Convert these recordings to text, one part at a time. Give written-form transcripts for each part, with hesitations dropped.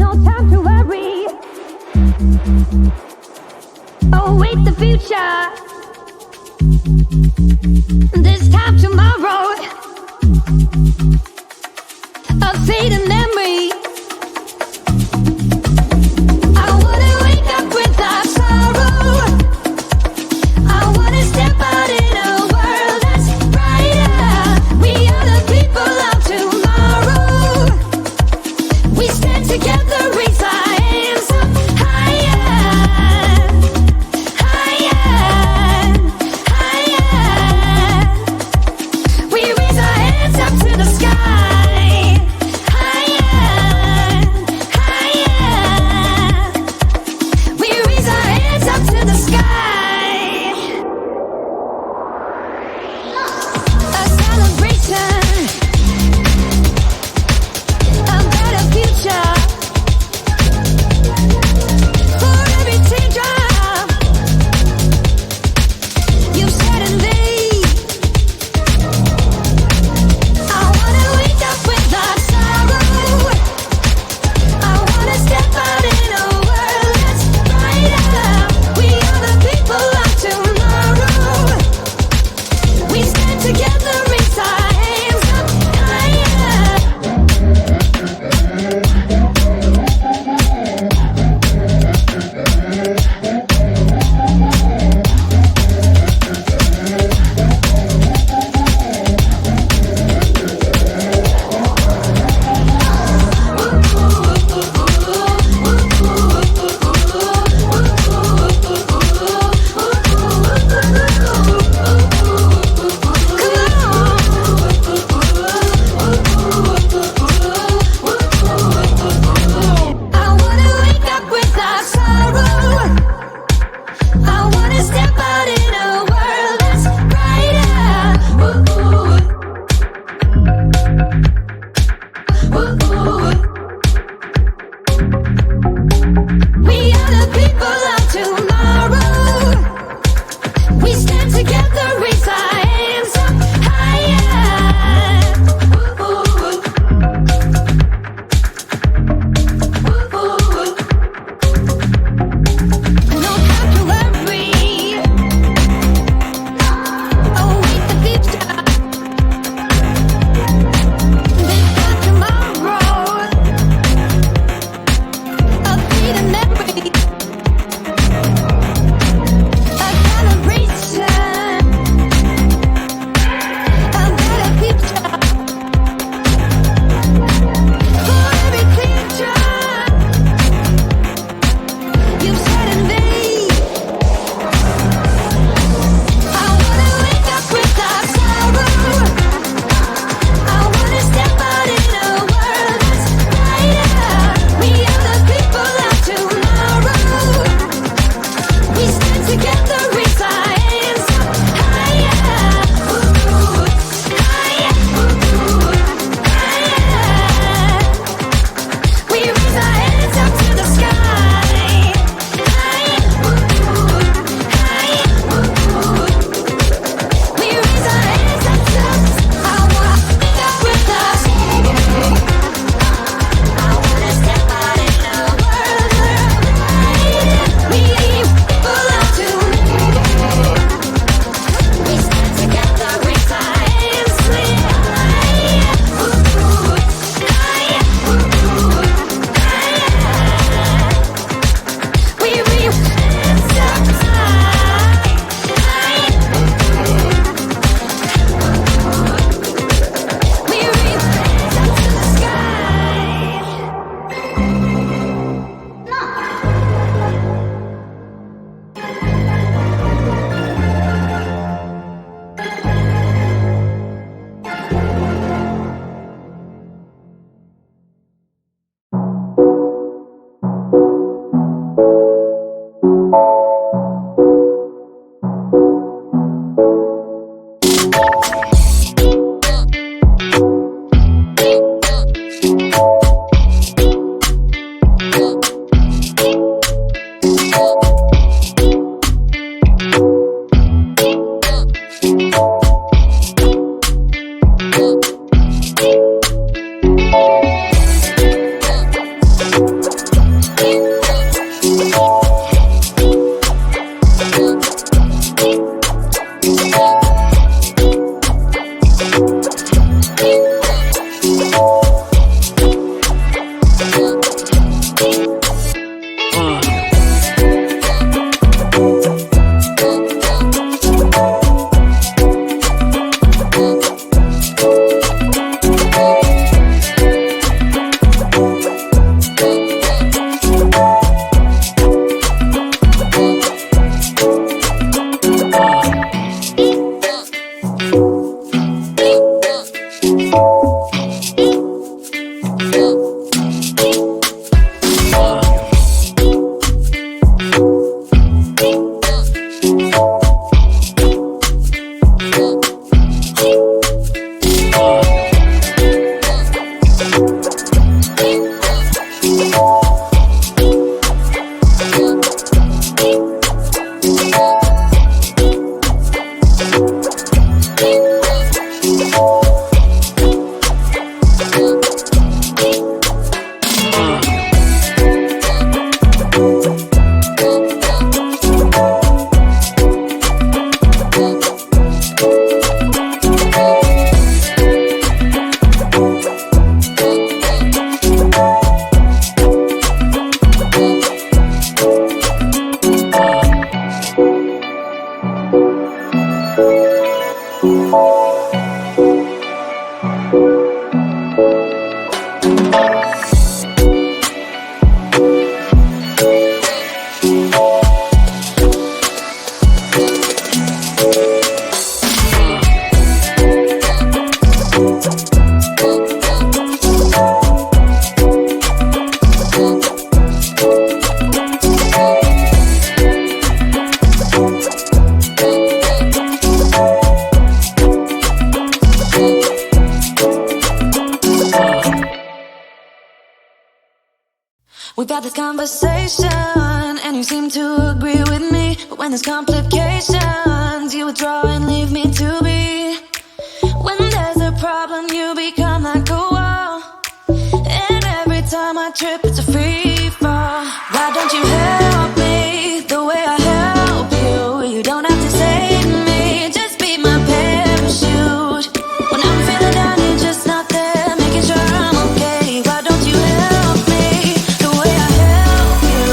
no time to worry. Await the future. This time tomorrow, a fading memory. I wanna wake up without sorrow. I wanna step out in a world that's brighter. We are the people of tomorrow. We stand together, raise our hands up higher, higher, higher. We raise our hands up to the sky, higher, higher. We raise our hands up to the sky. A celebration, a better future. For every teardrop you shed and leave. I wanna wake up without sorrow. I wanna step out in a world that's brighter. We are the people of tomorrow. We stand together, raise our hands up higher. I wanna wake up without sorrow. I wanna step out in a world that's brighter. We are the people of tomorrow. We stand together, raise our hands up higher. No time to worry. Await the future. This time tomorrow, a fleeting memory. We've had this conversation, and you seem to agree with me. But when there's complications, you withdraw and leave me to be. When there's a problem, you become like a wall. And every time I trip, it's a free fall. Why don't you help me the way I help you? You don't have to save me, just be my parachute. When I'm feeling down, you're just not there, making sure I'm okay. Why don't you help me the way I help you?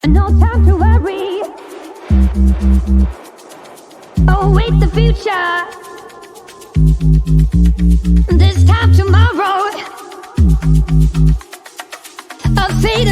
No time to worry. Await the future. This time tomorrow, a fate